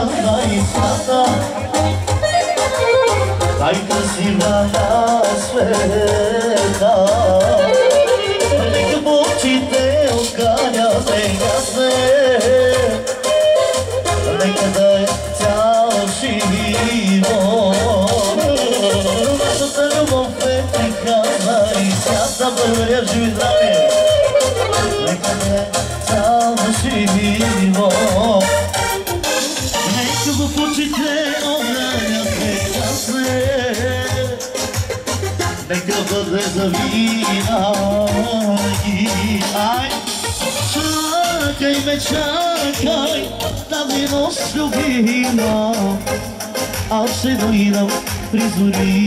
наистина, най-красива на света. Нека в очите отганя сега нека да е цял живот. Нашата любов е прекрасна и свята. Благодаря, живи здраве. Нека да е цял живот. Нека в очите огъня прегасне. Нека бъде завинаги. Ай, чакай ме, чакай, тази нощ любима, аз ще дойдам при зори.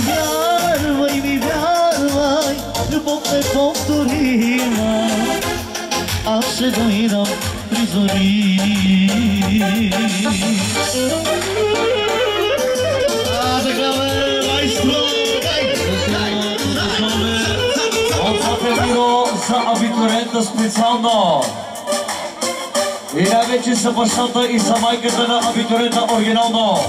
Вярвай ми, вярвай, любов е повторима, аз ще дойдам при зори. Така бе, майстро! От София за абитуриента специално. И най-вече за бащата и за майката на абитуриента оригинално.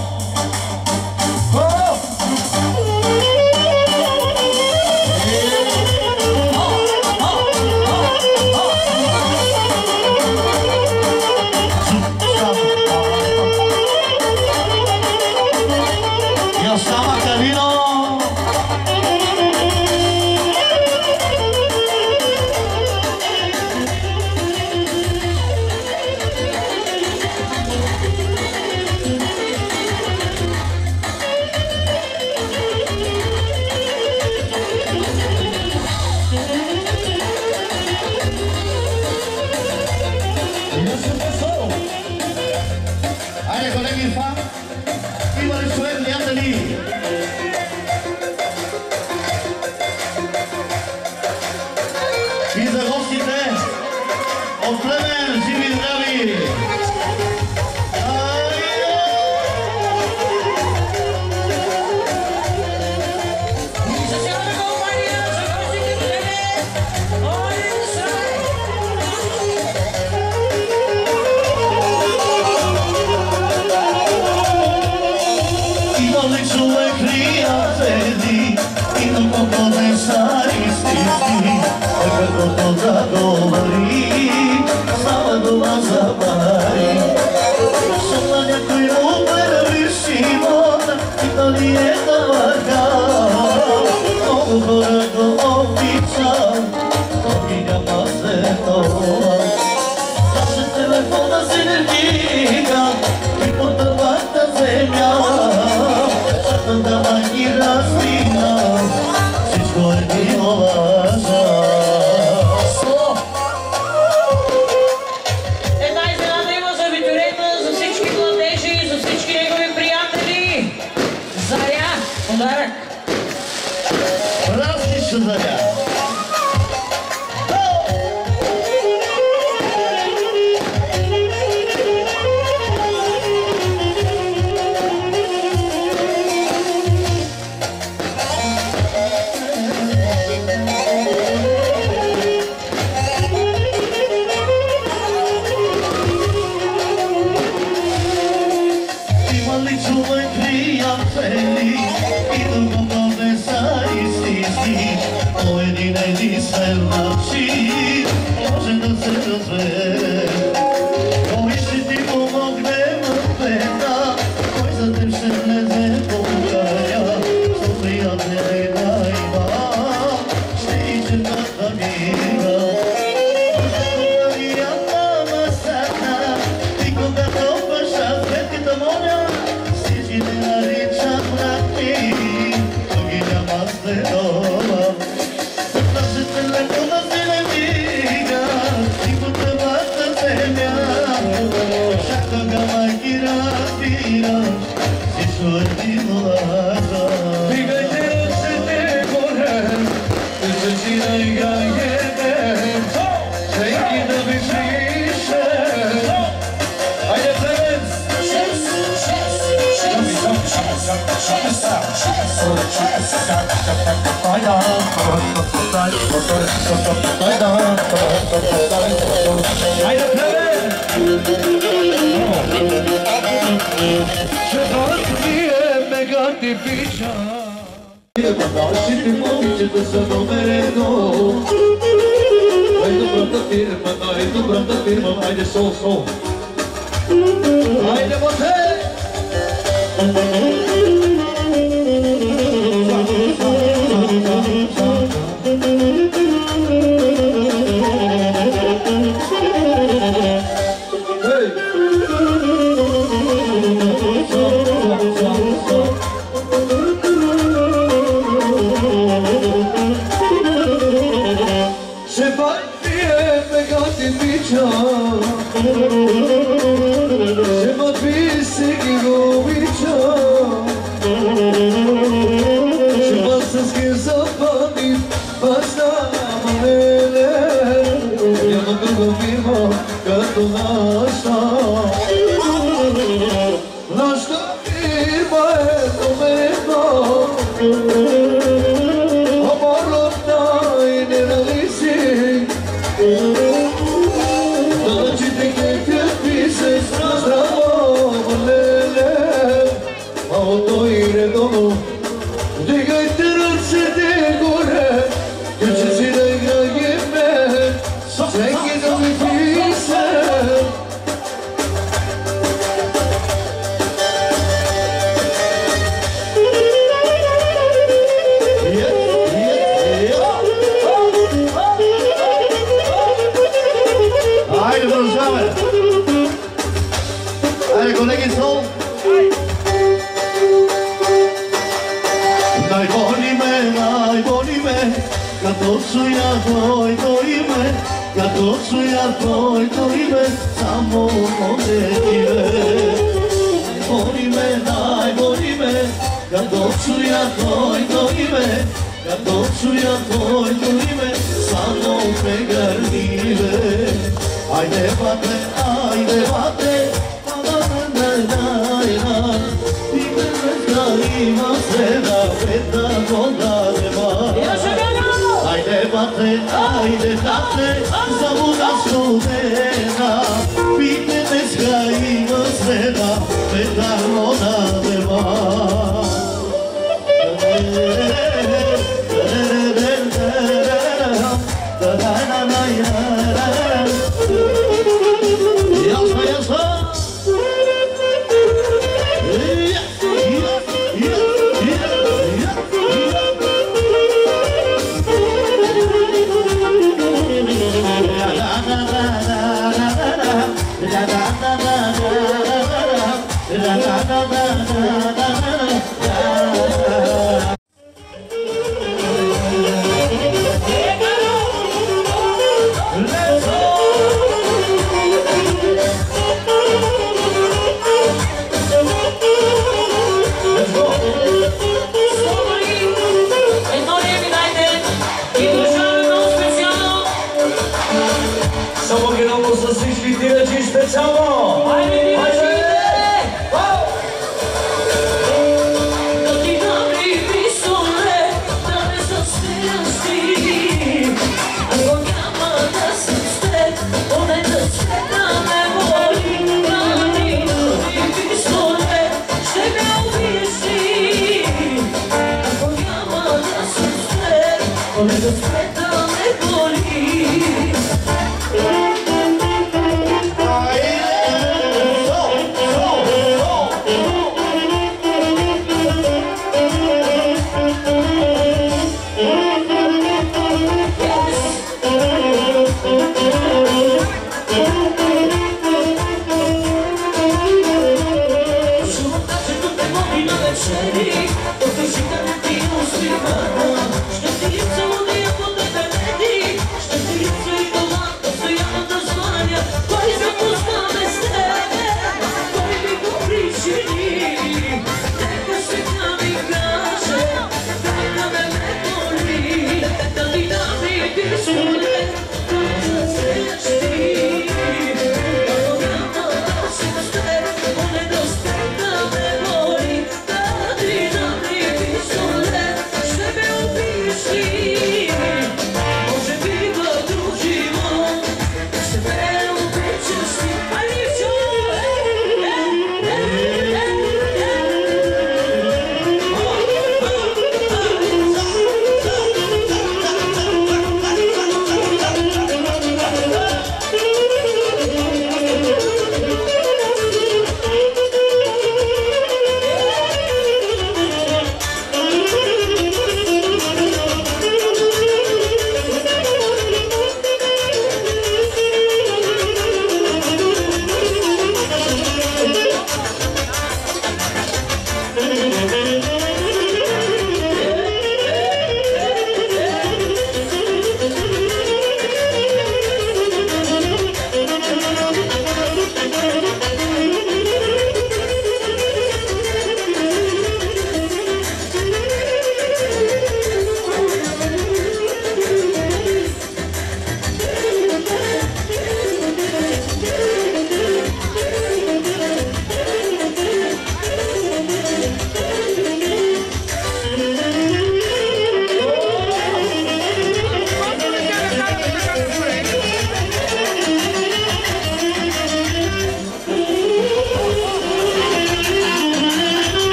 И за гостите от Плевен, живи и здрави! Идоли човек приятели, и на поклоне са истински. Каквото да говори, става дума за пари. Защото някой определи живота и то ни е така. Много хора го обичат, но ги няма след това. Даже телефона си не вдига и по тъмната земя. Защото дама ни разлина, всичко е било лъжа. Заря. Има ли човек приятели и дълго не са истински? По един единствен начин може да се разбере. Кой ще ти помогне в беда? Кой за теб ще влезе по края? Со приятели да има, ще изчерпат да мира. Защото приятна масата и когато паша светката моля, всички не наричат брати, но ги няма след това. Телефона си не вдига и по тъмната земя. Чак тогава ги разбираш, всичко е било лъжа. Дигайте ръцете горе, зачинай гаете, всеки да ви слише. Айде, плевец! Айде, плевец! Haide sol. Haide bote!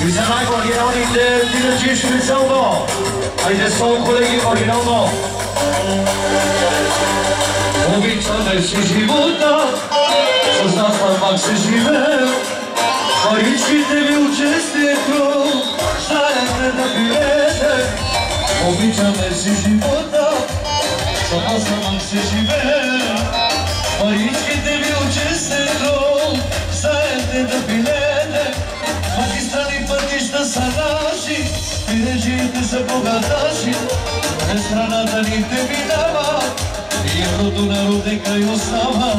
I za najgorniejsze tyle dzisiejszy całego, a idzie są kolegi oryginalno. Mówić o naszej żywota, co z nas tam maksy żywe. Choriczki ty był czysty krów, zajemne na bilety. Mówić o naszej żywota, co z nas tam maksy żywe. Choriczki ty był czysty krów, zajemne na bilety. Magistrali partista sanaši, piređite se bogataši, ne stranata ni te minava, i evrotu narode kraju sama.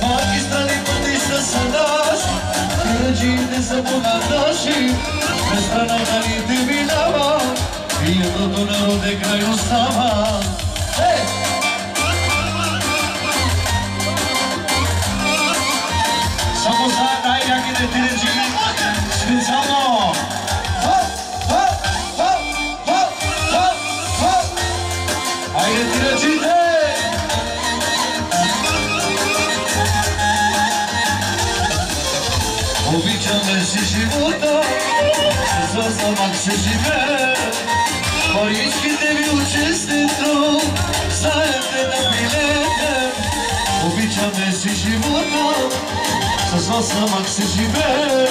Magistrali partista sanaši, piređite se bogataši, ne stranata ni te minava, i evrotu narode kraju sama. Samo za najjakine piređine, specjalno! Ajde ti rečite! Običane si života, za samak se žive. Porički tebi u čestitru, zajedne na bilete. Običane si života, za samak se žive.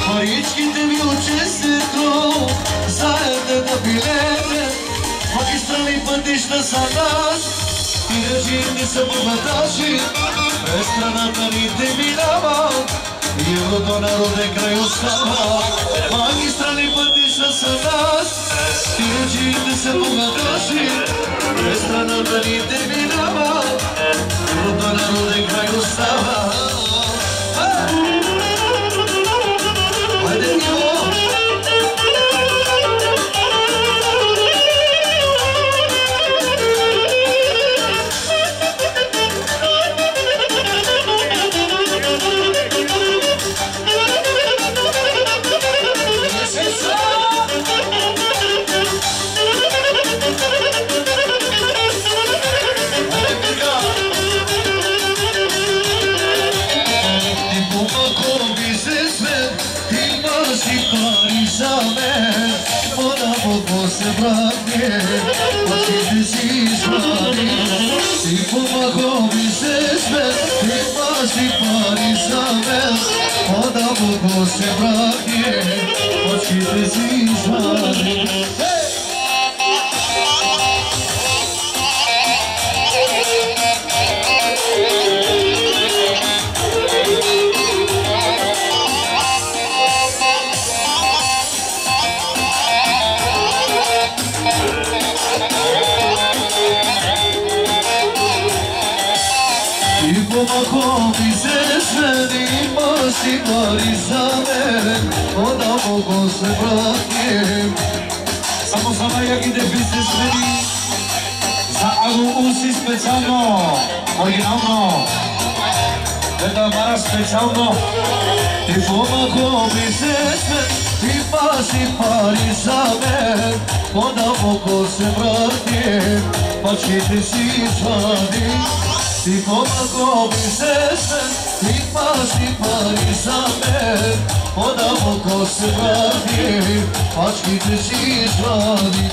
Porički tebi u čestitru, zajedne na bilete. Magistrali pътища са наш, и режими са богаташи, през страната ни те минава, Jego narode kraj Ustava, magistralni pътища са нас. И речите се богаташи, без страна да ни терминава. Jego narode kraj Ustava. Хайде, Иво! Se vrate, очите си извади. Ти помогъл ми се смет, имаш ли пари за мен? По-дълго се vrate, очите си извади. Помогъл ми се смени, имаш ли пари за мен? По-дълго се vrate. Само за най-яките песни смени, за Агуси специално, оригинално, Деда Мара специално. Ти помогъл ми се смени, имаш ли пари за мен? По-дълго се vrate, очите си извади. Ти помогъл ми се смет, имаш ли пари за мен? По-дълго се vrate, очите си извади.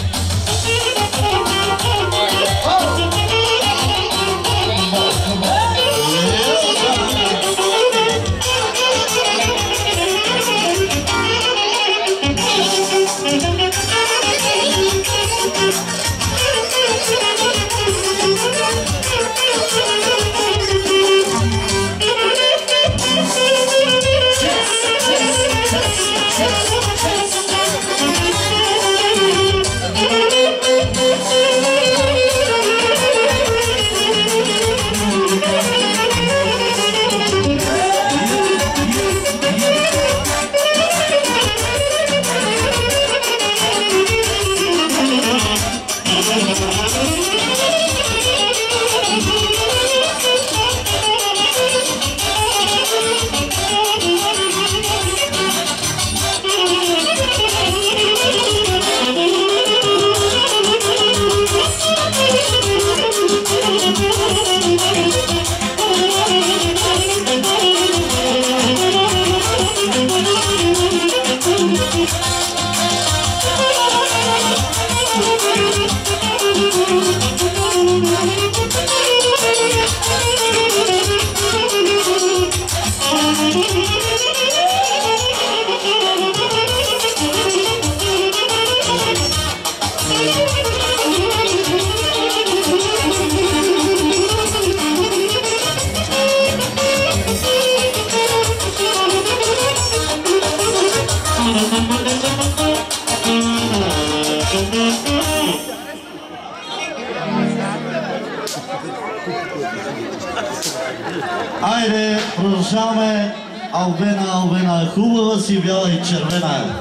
Айде, продължаваме. Албена, хубава си, бяла и червена.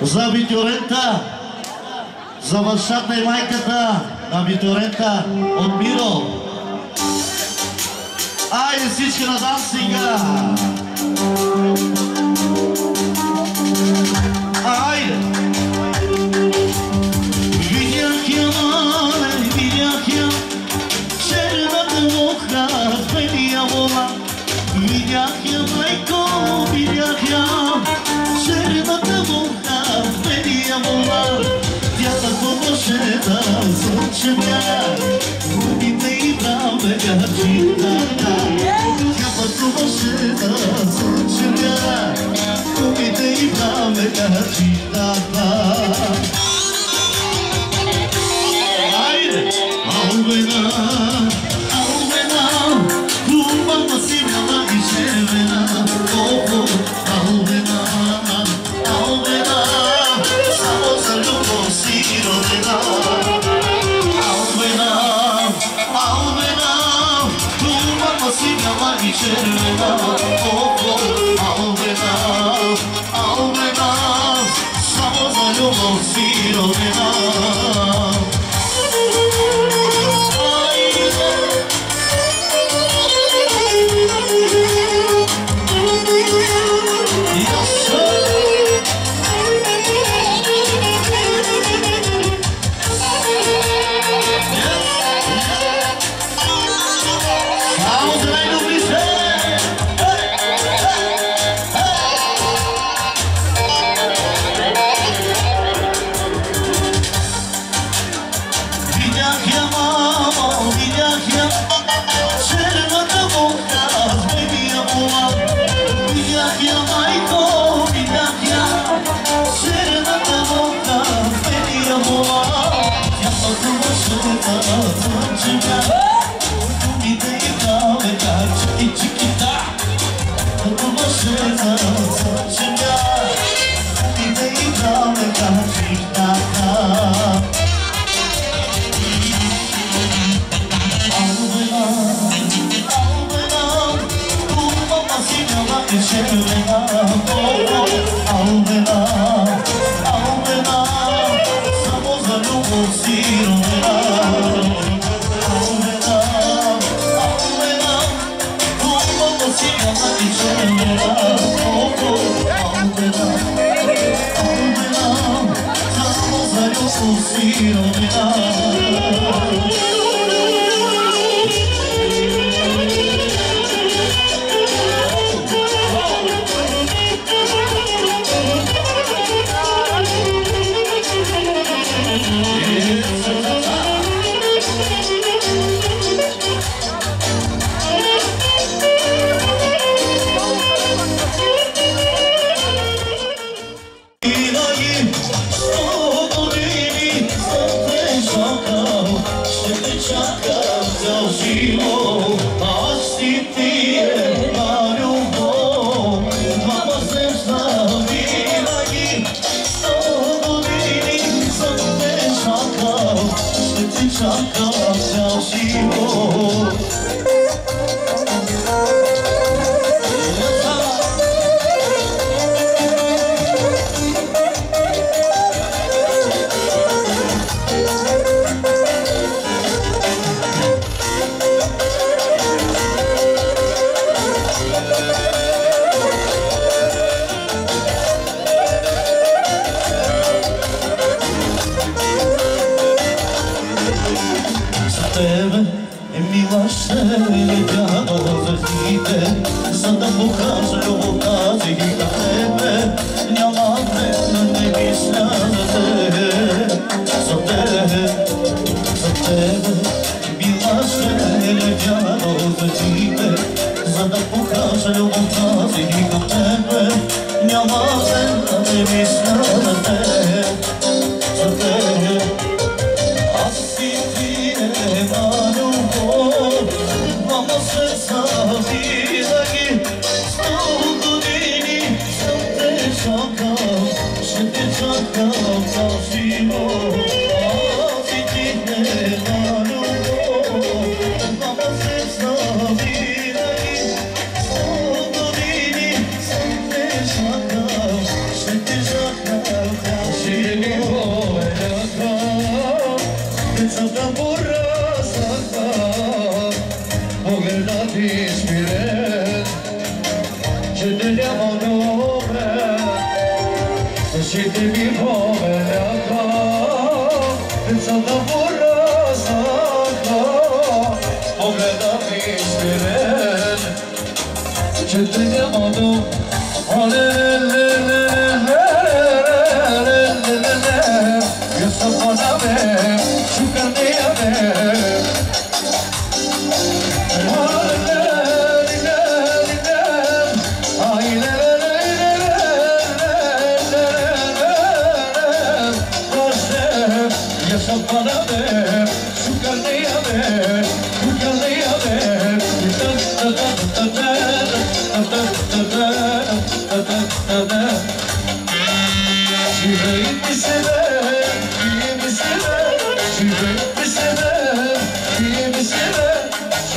За абитурента, за бащата и майката на абитурента от Миро. Айде всички на дансинга. Айде. Видях я, черната муха, белия вола. Видях я, майко, видях я, черната муха, белия вола. Тя tako може да звуча, губите и праве гаджитата. Тя tako може да звуча, губите и праве гаджитата. Айде! Албена, хубава си бяла и червена, si mai cervena, albena, samo za ljubav sirovina.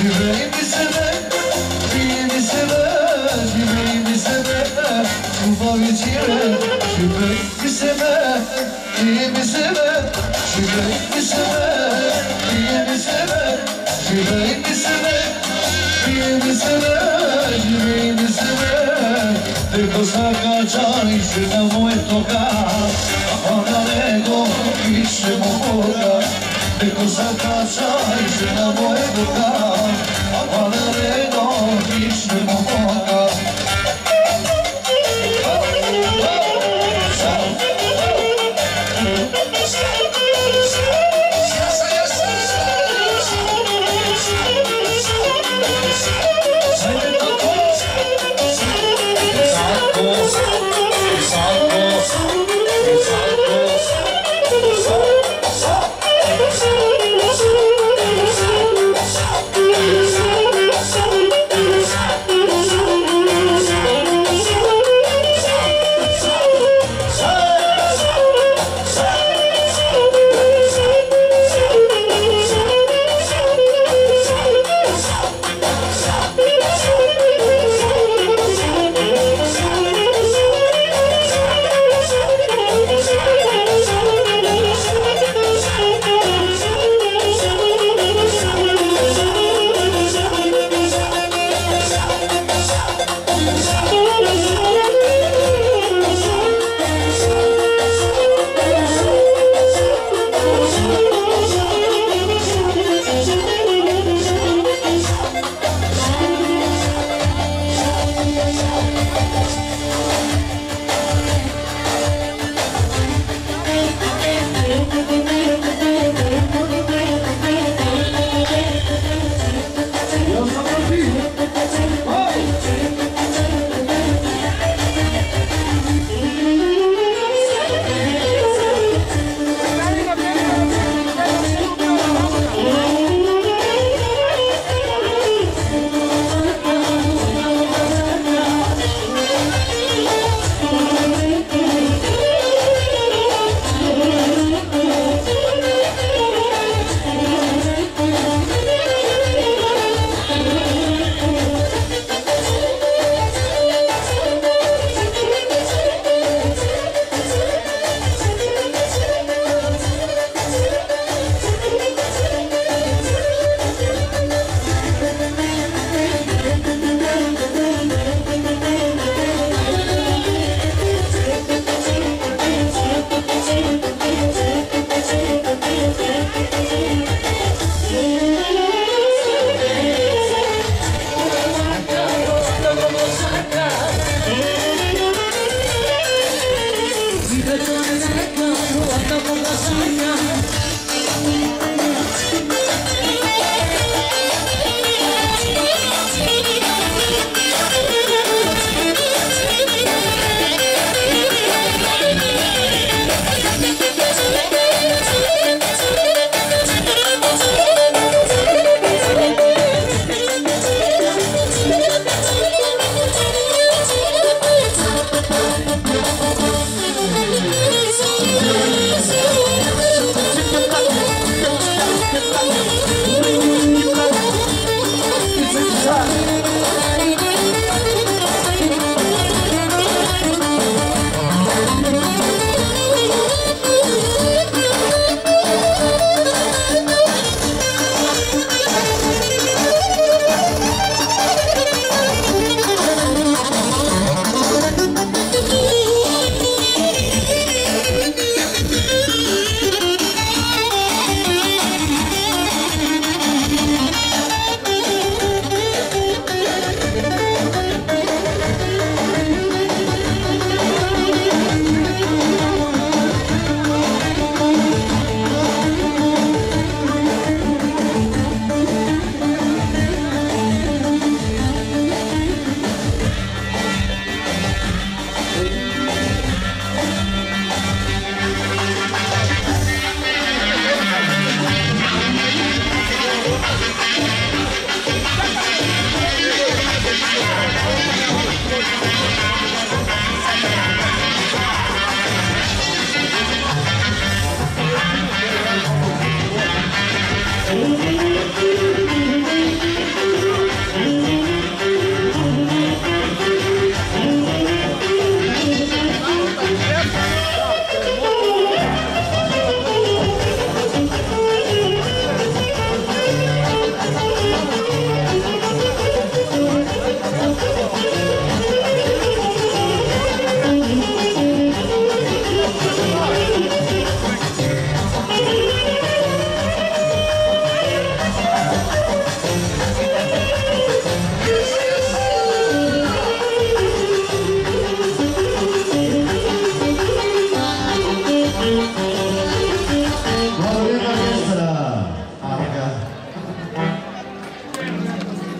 Yüreğimi beni sever, iyi mi sever? Beni sever, iyi mi sever? Beni sever, iyi mi sever? Beni sever. De cosa cachai se la vuoi toccare, ahora ego y se moja. De cosa cachai se la vuoi toccare, ahora ego y se moja.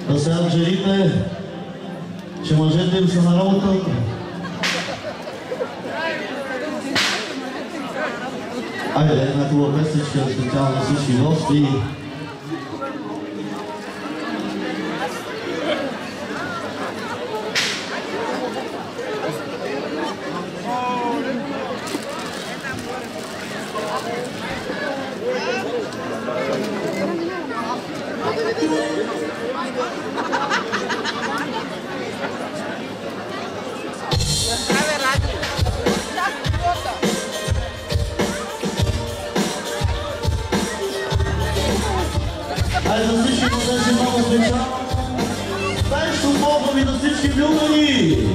Да сега жените, че мъжете им са на работа. Айде, една хубава песничка специално на всички гости. Айде за всички младежи много специално. Спещо поздрави на всички влюбени!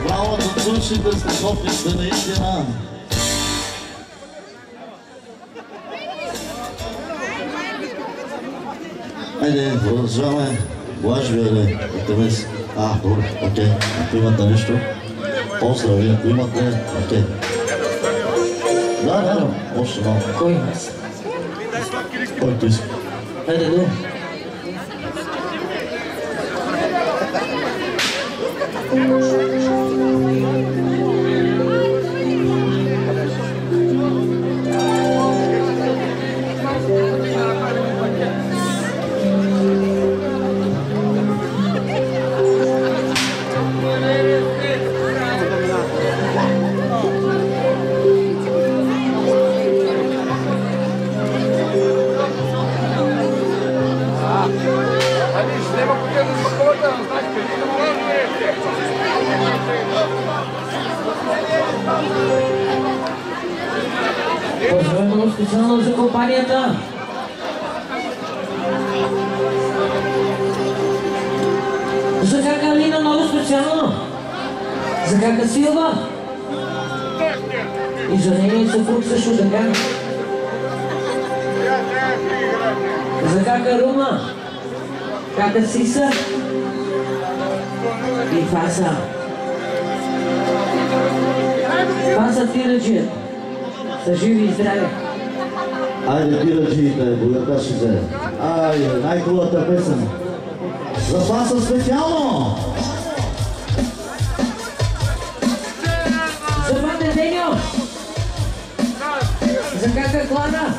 Браво, танцуващите сте готвите наистина! Айде, продължаваме. Блажи, бе, от тебе си. Добре, окей. Ако имате нещо, поздрави, ако имате, окей. Да, още малко. Кой нас? Който иска. Айде, Поздравявам специално за компанията. За кака Лина много специално. За кака Силва. И за нейния съпруг също така. За кака Рума. Кака Сиса. И Фаса. Фаса Тираджият. Са живи и здрави. Айде, тираджиите, богата ще взе. Айде, най-хубавата песен. За Фаса специално! За Бате Деньо! За кака Клана!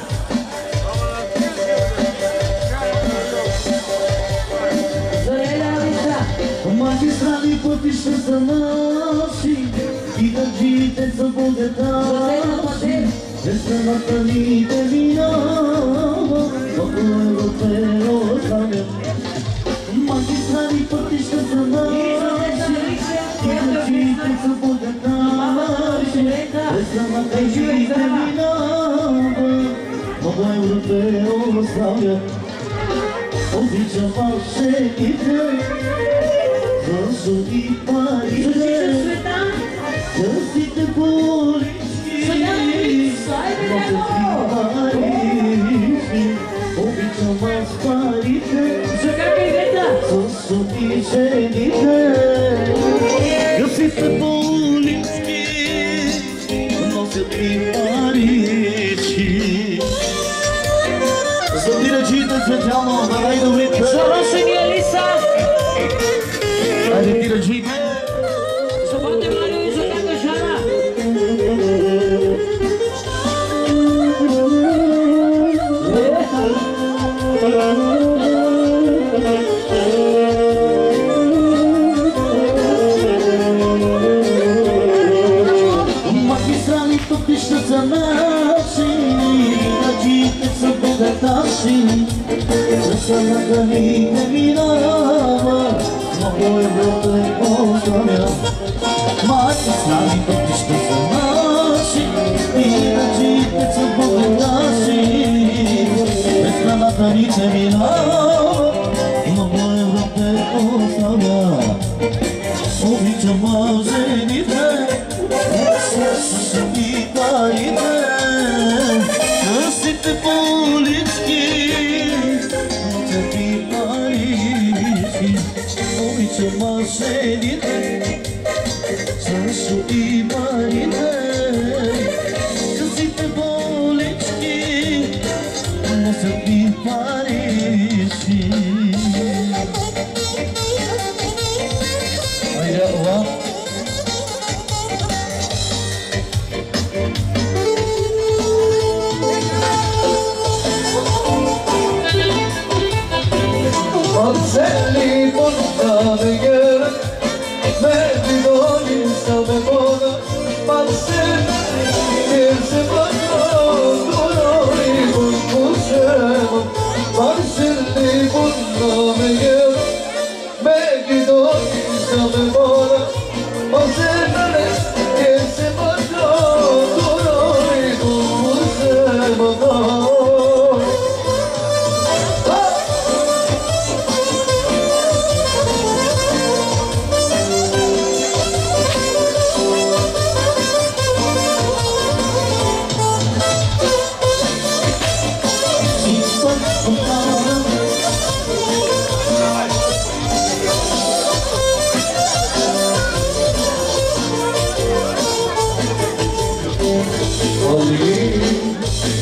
За Еля Алиса! Магистрали пътища са наши, тираджиите са богата. За Тена Патен! Весната ни те минава, около те оставя. Магистрали пътища са наши, тираджиите са богата. Весната ни те минава, около те оставя. Обичам вашите, защото и парите, кръстите по улички, обичам аз парите, защото и жените, кръстите по улички, носят и парички. За тираджиите специално, на най-добрите. За Росен и Алиса! Айде, тираджиите! За Бате Марио и за кака Жана! Магистрали пътища са наши, тираджиите са богаташи. Веселата ни не минава, много Европа е оставя. Магистрали пътища са наши, тираджиите са богаташи. Веселата ни не минава, много Европа е оставя. Обичам жените, също и парите, кръстите по улички, носят и парички. Обичам жените, също и парите, кръстите по улички, носят и парички. Айде, ова! Marcelli portami gera, metti doni stame bona. Marcelli se vanno, dolori con cucemo. Marcelli portami gera, metti doni stame bona. Marcelli se vanno, dolori con cucemo.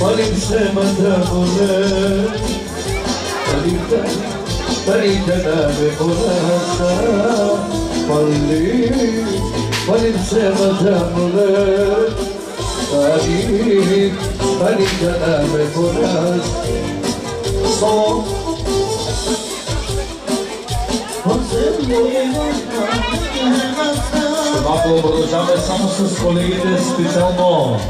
Paling se mandamole, paling na me bolasa, Palim sevadamle Palim caname konas Son Малко продължаваме само с колегите специално.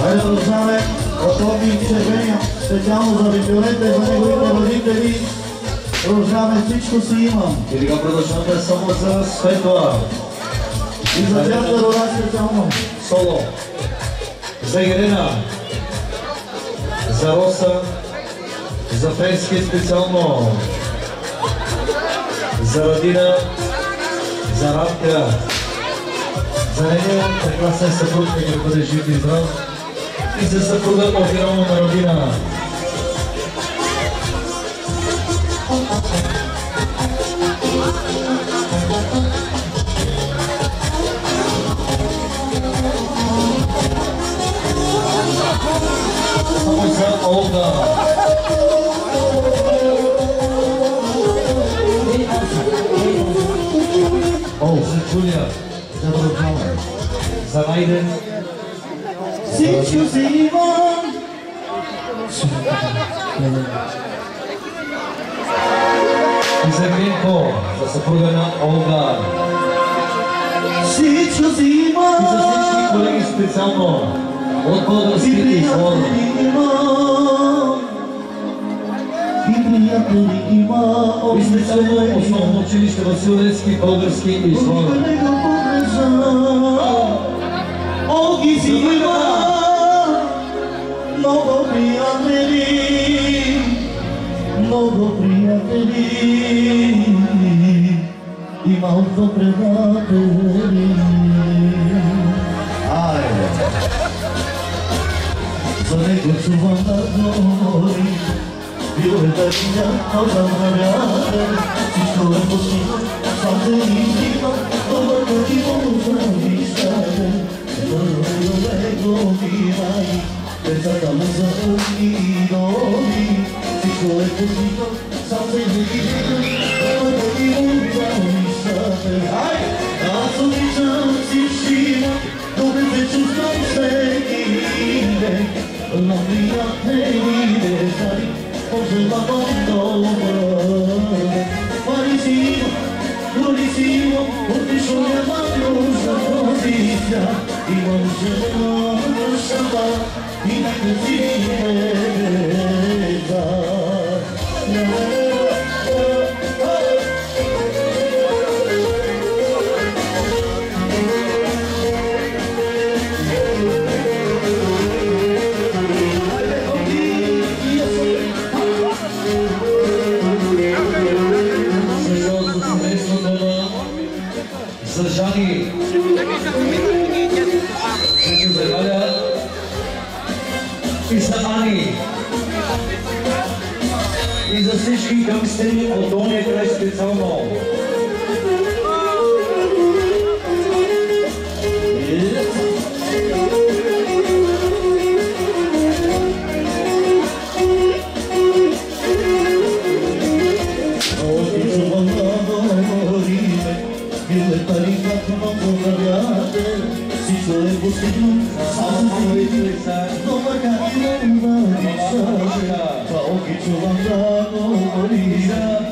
Хайде продължаваме готови червения, специално за Витюрента и за неговите родители. Продължаваме всичко си имам. И сега продължаваме само за Светла. И за тях да рода специално. Соло. За Ирена. За Роса. За Френски специално. За Радина. За Радка. За нея прекрасен съпруг да ги бъде жив и здрав. И за съпруга по-героя на Родина. Само за Олга. За Джулия. За Найден. Всичко си имам. И за Гринко. За съпруга на Олга. Всичко си имам. И за всички колеги специално. От българските извор. И специално основно училище Василевски български извор. Олги си има много приятели, много приятели и малко предатели. Айде! За него чувам да говори, бил е да няма да мръвяте, всичко е постигнал, сам се изтигнал, добър да ти поздрави щате. Децата му са умни и нови, всичко е постигнал, сам се изтигнал, добър да ти поздрави щате. Аз обичам всички, добре се чувствам всеки ден, на приятелите стари, пожелавам добър. Пари си има, дори си има, отлично няма нужда този свят. Имам жена, душата и най-красивите деца. За Жани. За Галя. И за Ани. И за всички гангстери от долния край специално.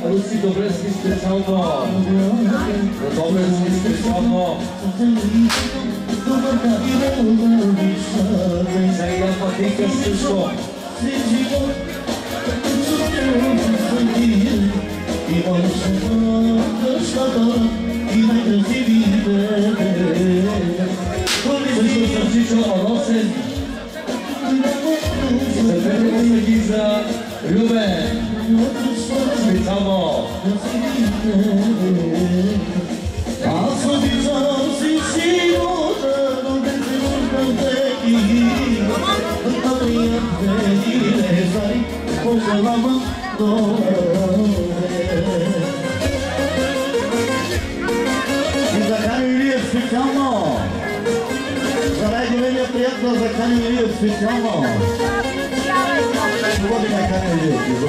Руси Добревски специално. Добревски специално. За Иган Патинка също. Също съм Чичо Росен. За двете ги за Любен. Специално. Аз обичам си живота, но не се нуждам всеки. На приятели не знай, пожелавам добре. да каним Илия специално. Чува ли да каним Илия?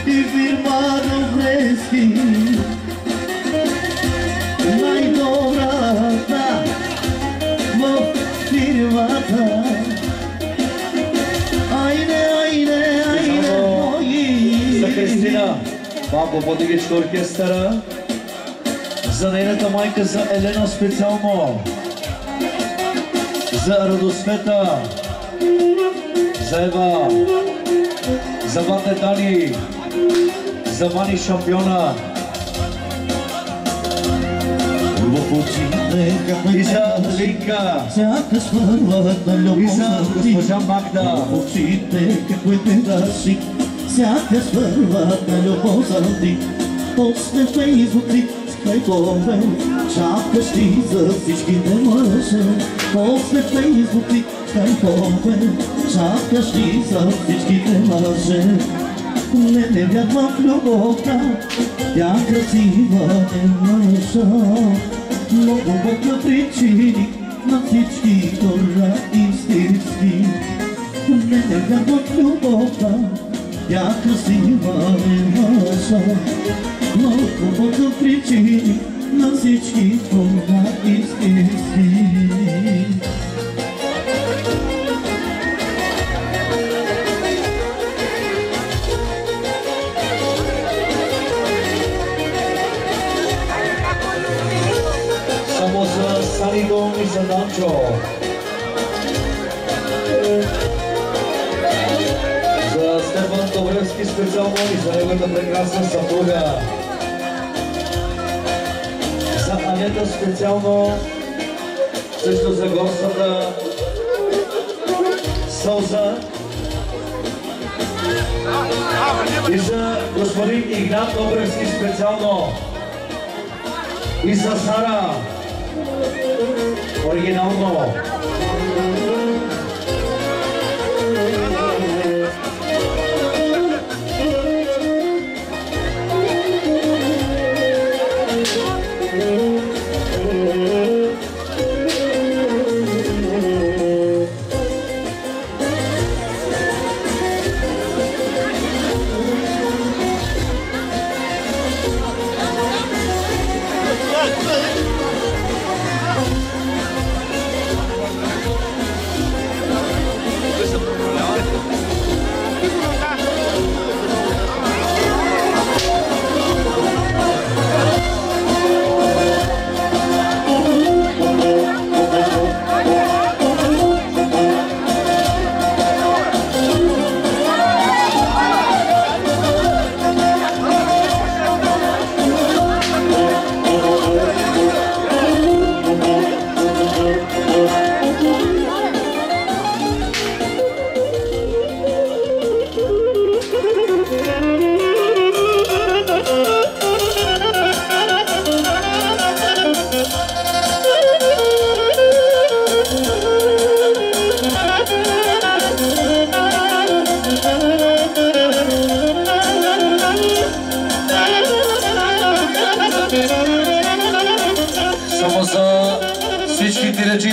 I firmano freschi, najdorata, mo firmata. Ajde, moji. За Кристина, бабо, подигичка оркестъра. За нейната майка, за Елена специално. За Радосвета. За Ева. За Вате Дани. За Вани шампиона. И за Линка. И за госпожа Магда. Сякаш първата любов за ти. После Фейсбук ти скайпове. Чакаш ти за всичките мъже. После Фейсбук ти скайпове. Чакаш ти за всичките мъже. Не вярвам в любовта. Тя красива е мъжа. Много на причини на всички хора истински. Не вярвам в любовта. Тя красива е мъжа. Много причини на всички хора истински. Само за Санидон и за Данчо. За Стефан Добревски специално и за неговата прекрасна съпруга. За Анета специално, също за гостата Сълза. И за господин Игнат Добревски специално. И за Сара. Оригинално.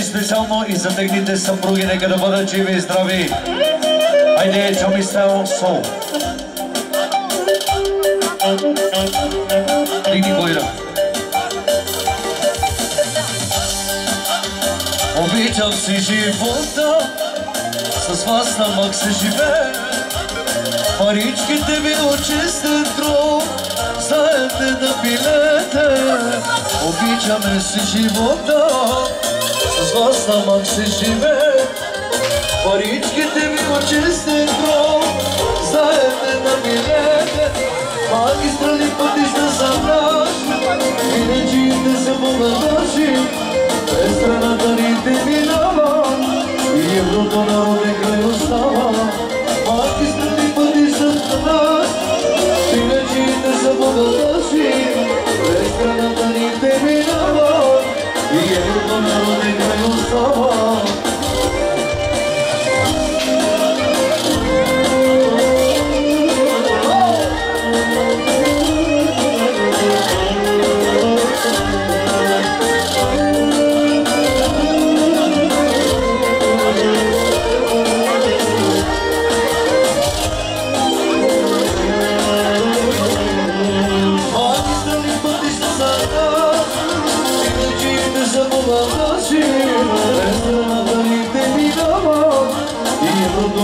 Специално и за техните съпруги, нека да бъдат живи и здрави. Айде, Чоми Стайл Сол. Дигни Бойра. Обичам си живота, с вас на мък се живее. Паричките ви от чистен труд, заедне да пилете. Обичаме си живота, с вас на мък се живее. Паричките ми от чистен труд, заедне да пилете. Магистрали пътища са наши, иначе не са богаташи. През страната ни те минава и еврото народен край остава. Малки страни пъти са в нас, синачите са богаташи. През страната ни те минава и еврото народен край остава.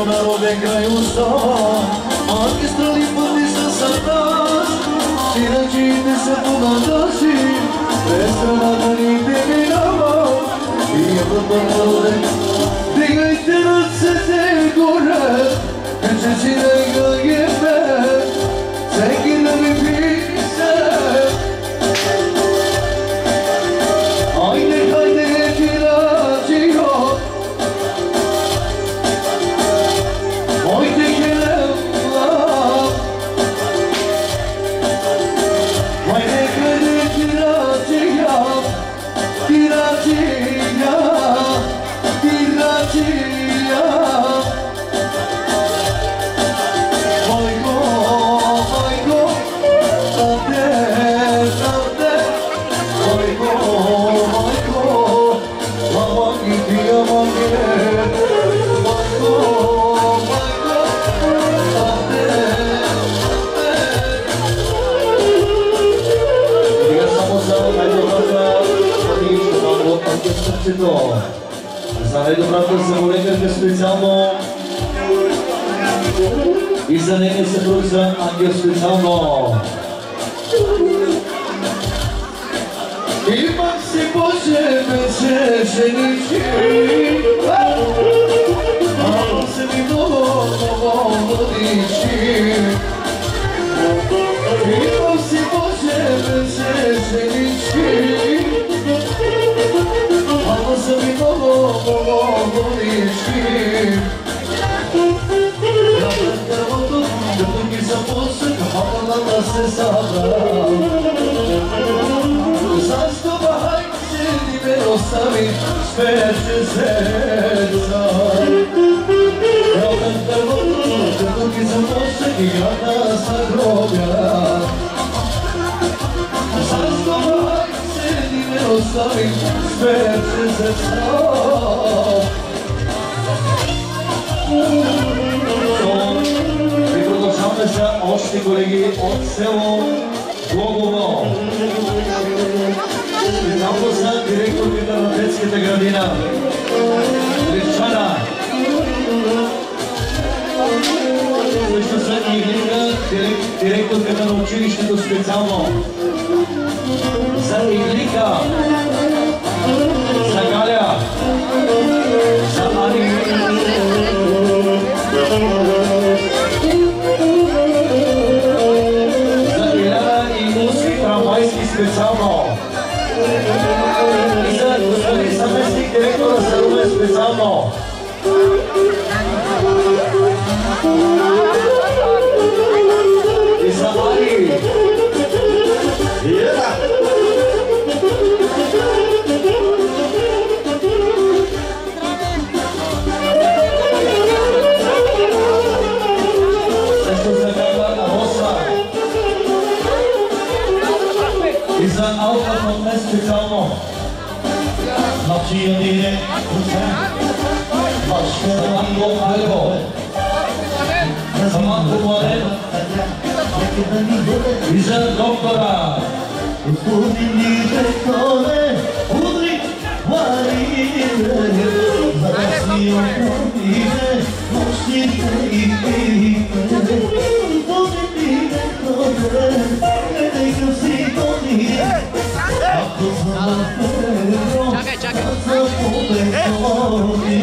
Народен край остава, малки страни пъти са с нас, сирачите са богаташи. През страната ни те минава и Европа народен. Дигайте ръцете горе, че си нека ги пее, всеки да ми пише. Айде, хайде, чирачио, за най-добрата самолекарка специално и за нейния съпруг за Ангел специално. И пак си Боже беше женичи, ама се ми много водичи. И пак си Боже беше женичи, ама са ми много водичи. Пред дървото, като ги запуснаха, хапаната се събра. Защо бахай се ти ме остави с пече сърца? Пред дървото, като ги запуснаха, играта са гробя. Защо бахай се ти ме остави с пече сърца? И продължаваме за още колеги от село Глогово. Специално за директорката на детската градина Левчана. Също за Иглика, директорката на училището специално. За Иглика, за Галя, за Ани. За Иляна и Муски Трамвайски специално. И за господин съместник директора за Румен специално. И за Ани. И за Алфа от мен специално. Мачия директ, Саманко Альбо. Саманко Младен. И за доктора. господин директоре, удри, вари, за да си отпустите нощите и пиите. Господин директоре, гледай към си тони, ако съм напредно, аз съм победони.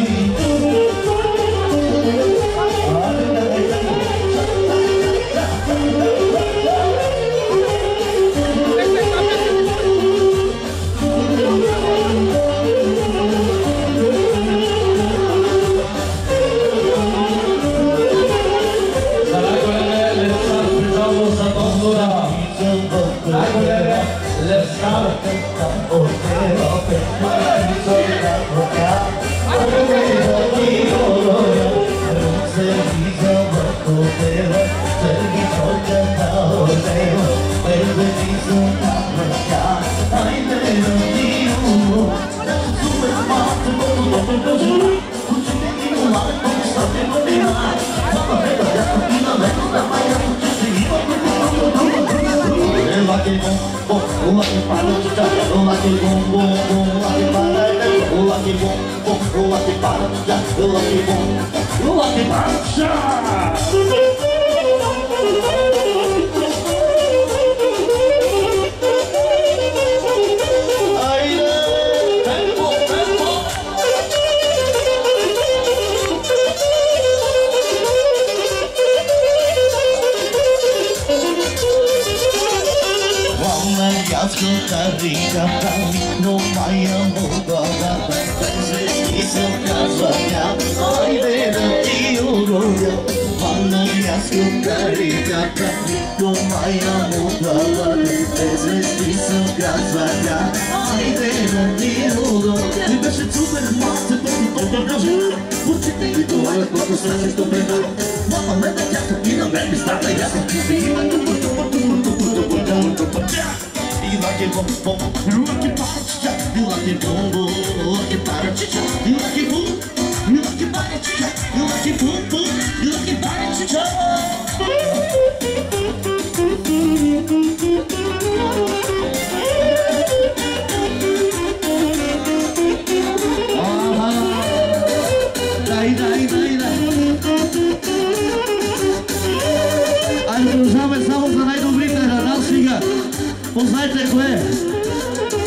Познайте кое?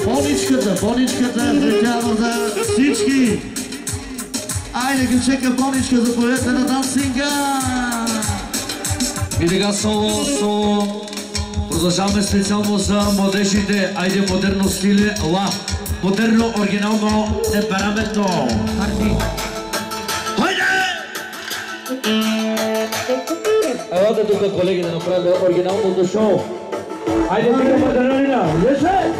Болничката, специално за всички. Айде ги чека болничка, заповядайте на дансинга. И сега соло. Продължаваме специално за младежите. Айде модерно стиле, модерно, оригинално, темпераментно. Хайде! Елате тук, колеги, да направим оригиналното шоу. Айде, тига модернина, леше!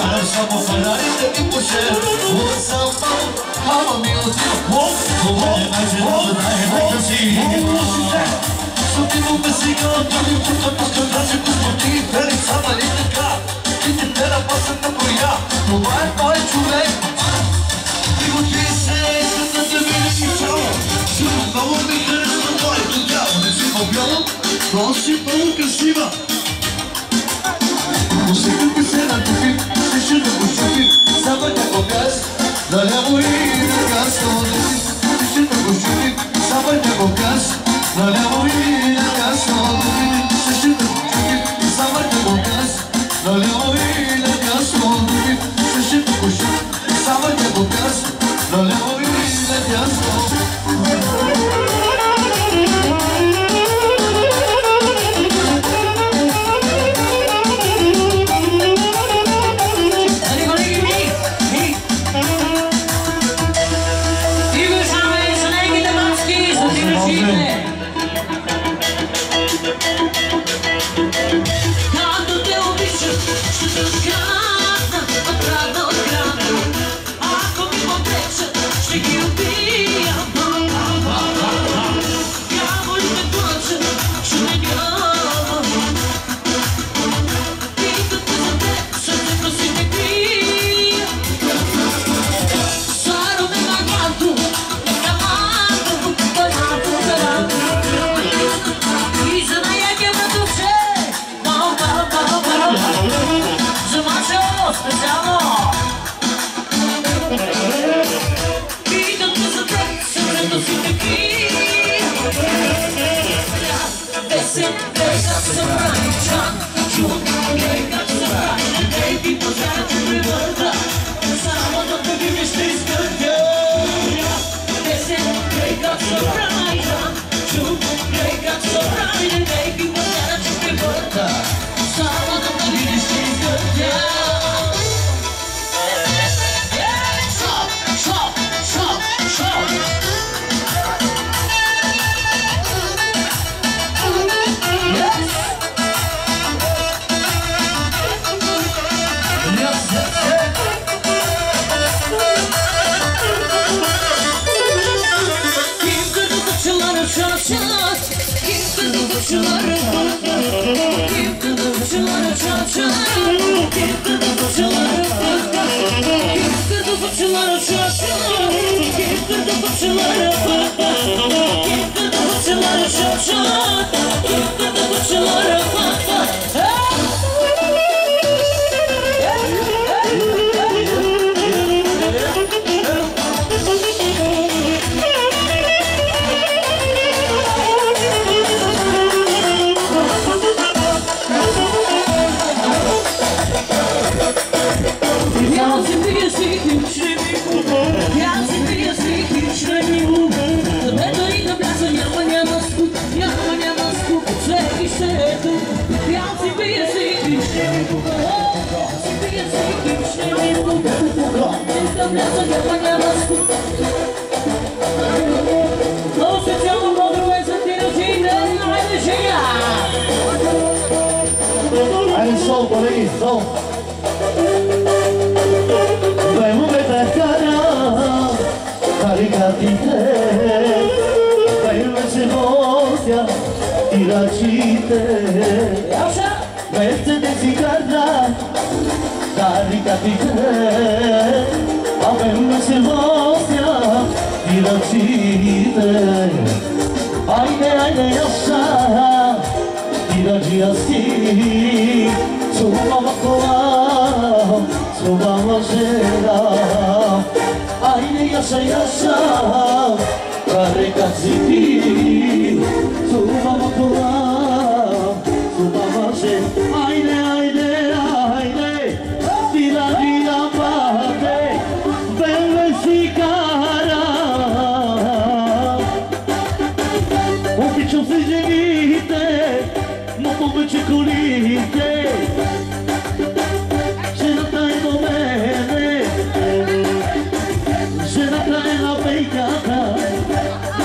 Samo Ferrari te ti puše Samo Hava mi odjel Što ti mu bezika Odjavim čuta pošto dađe Kusko ti velik sama liteka Ti te tera pa sam tako ja Това е мой човек Ти го ти се искам да те видиш и чао Сигурно много ми харесва твоето тяло Не си по-бяло, но си много красива Усекам се на туфи, ще да го чупи Само някой газ, наляво и на газ Ще да го чупи, само някой газ Наляво и на газ Ще да го чупи, само някой газ Наляво и на газ Ще да го чупи, само някой газ Наляво и на газ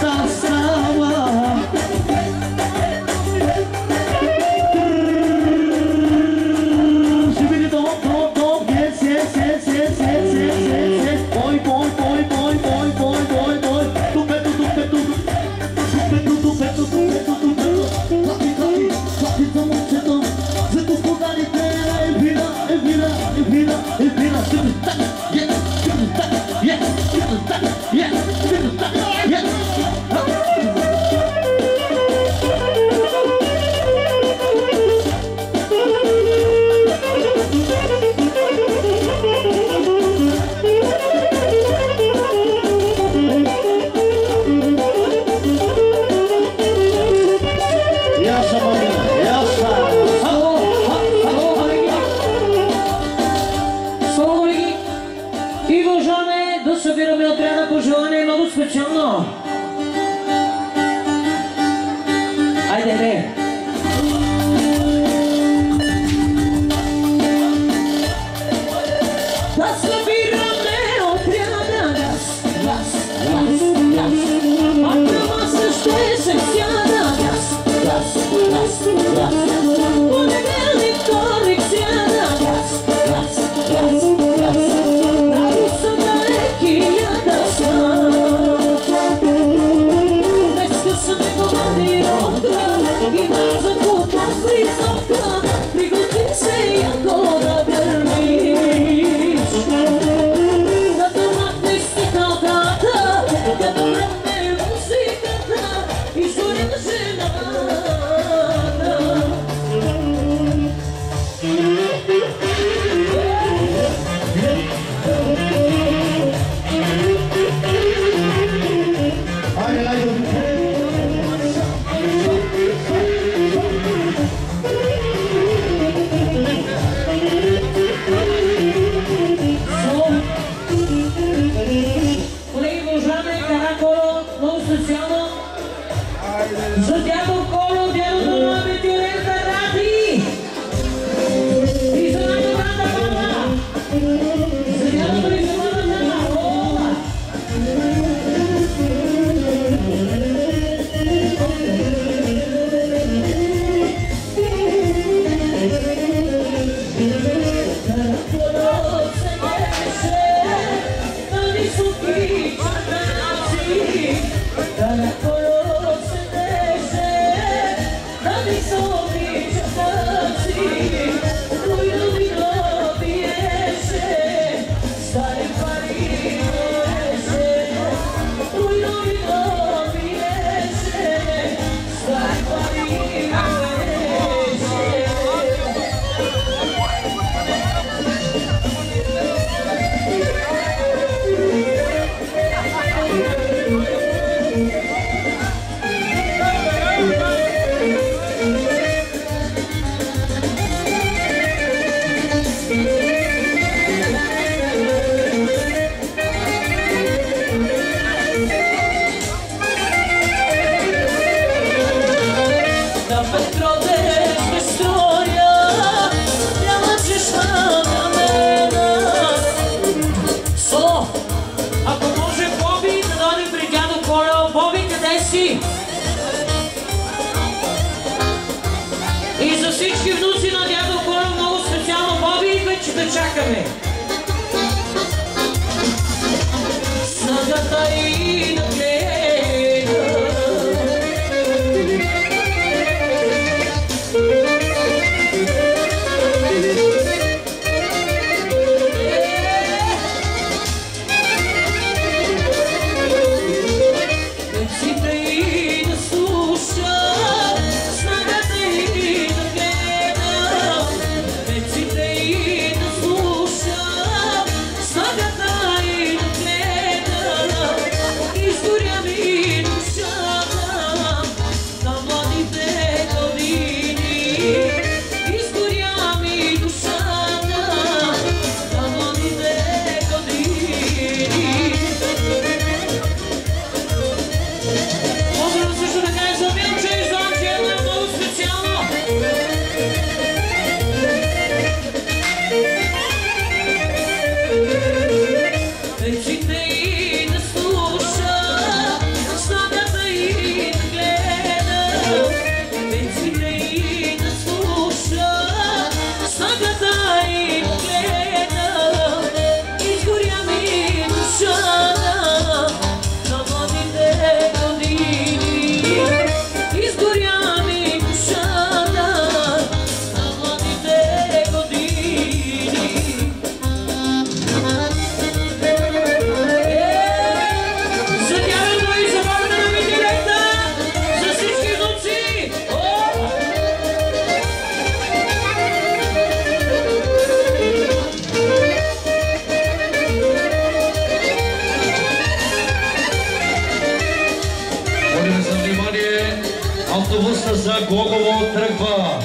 Dança Suša Gogovo trgva.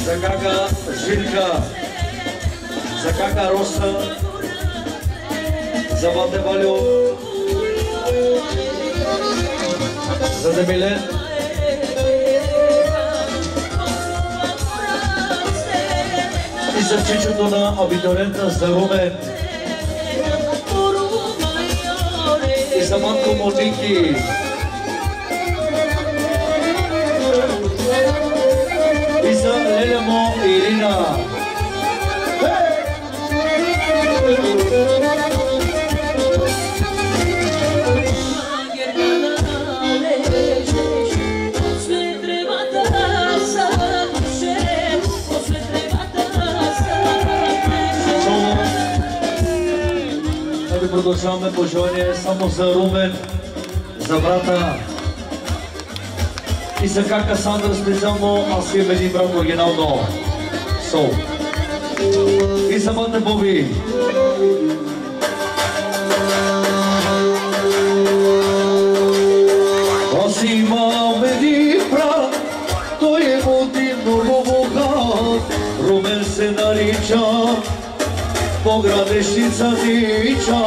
Zakaka Žilka, Zakaka Rosa, za Vate Valjo, za Demilen, i za Čičuto na abiturienta za Rumen, i za matku Moniki, i za Leljamo i Irina. Продължаваме пожелание само за Румен, за брата и за Кака Сандра специално, аз имам един брат оригинално Сол. И за Мате Боби. Аз имам един брат, той е един много богат, Румен се нарича, по градешница тича.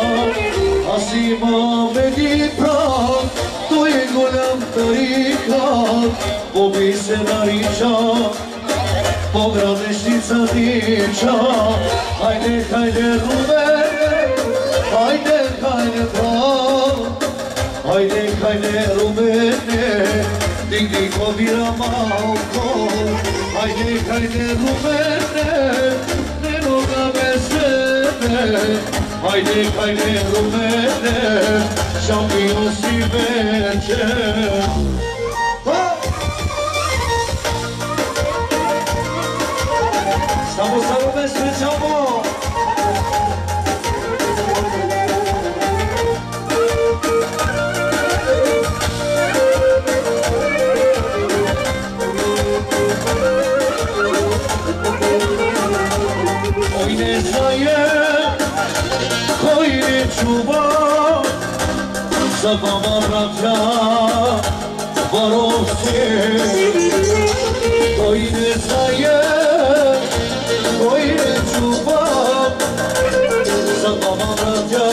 Аз имам един брат, той е голям тарикат, Боби се нарича, по градешница тича. Хайде, хайде, Румене, хайде, хайде, брат, хайде, хайде, Румене, дигни ковира малко. Хайде, хайде, Румене, не мога без тебе. Хайде, хайде, Румене, шампион си вече. Само за Румен специално. Кой не знае, кой не чува за двама братя воровци. Кой не знае, кой не чува за двама братя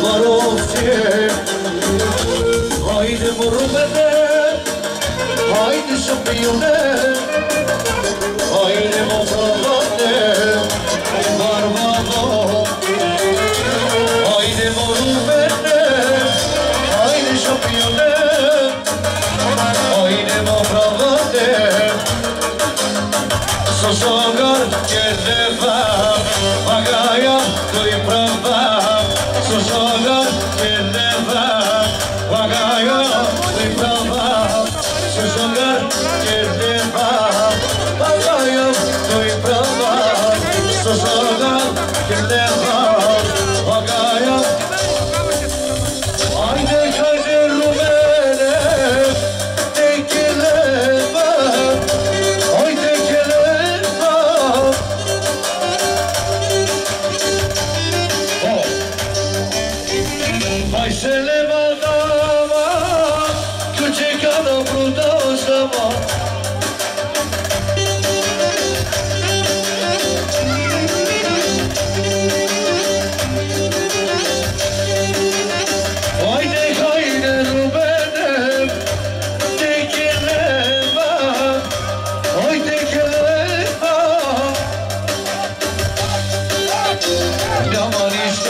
воровци. Хайде, Румене, хайде, шампионе, хайде, мохаване, барбано. Хайде, Румене, хайде, шампионе, хайде, мохаване. Сосогар чернева, пагая той права. Сосогар чернева, пагая той права. Сосогар чернева, пагая той права. Сосогар чернева, пагая. Хайде, хайде, Румене, текеле.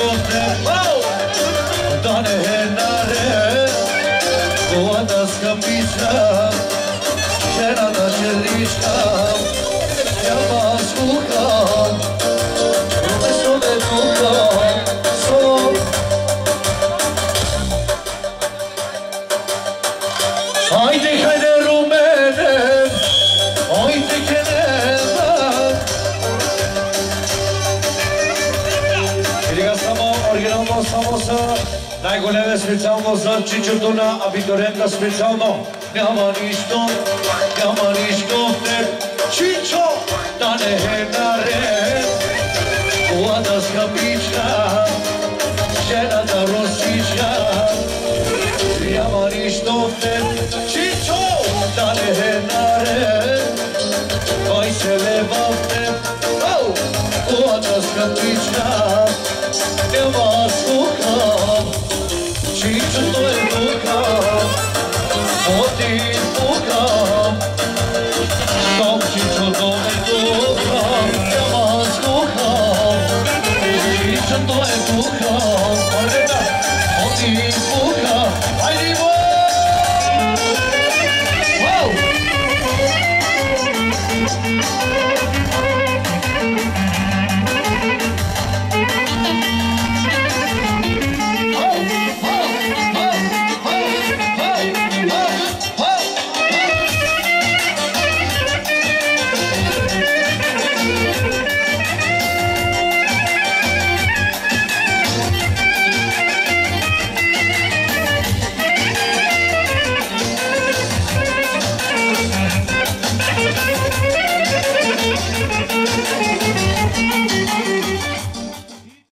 școfte, Dane henare, Goada scăpița, Cena da celișca, Ia-mă asculta, Rumeșo de duca, Sol. Haide, haide rumene, haide că ne Najgoleme specijalno za Čičutuna, abiturienta specijalno. Няма нищо не Čičo, da ne je nared. Mlada skapička, žena da rosička. Няма нищо ne Čičo, da ne je nared. 20 leva ne, mlada skapička. Няма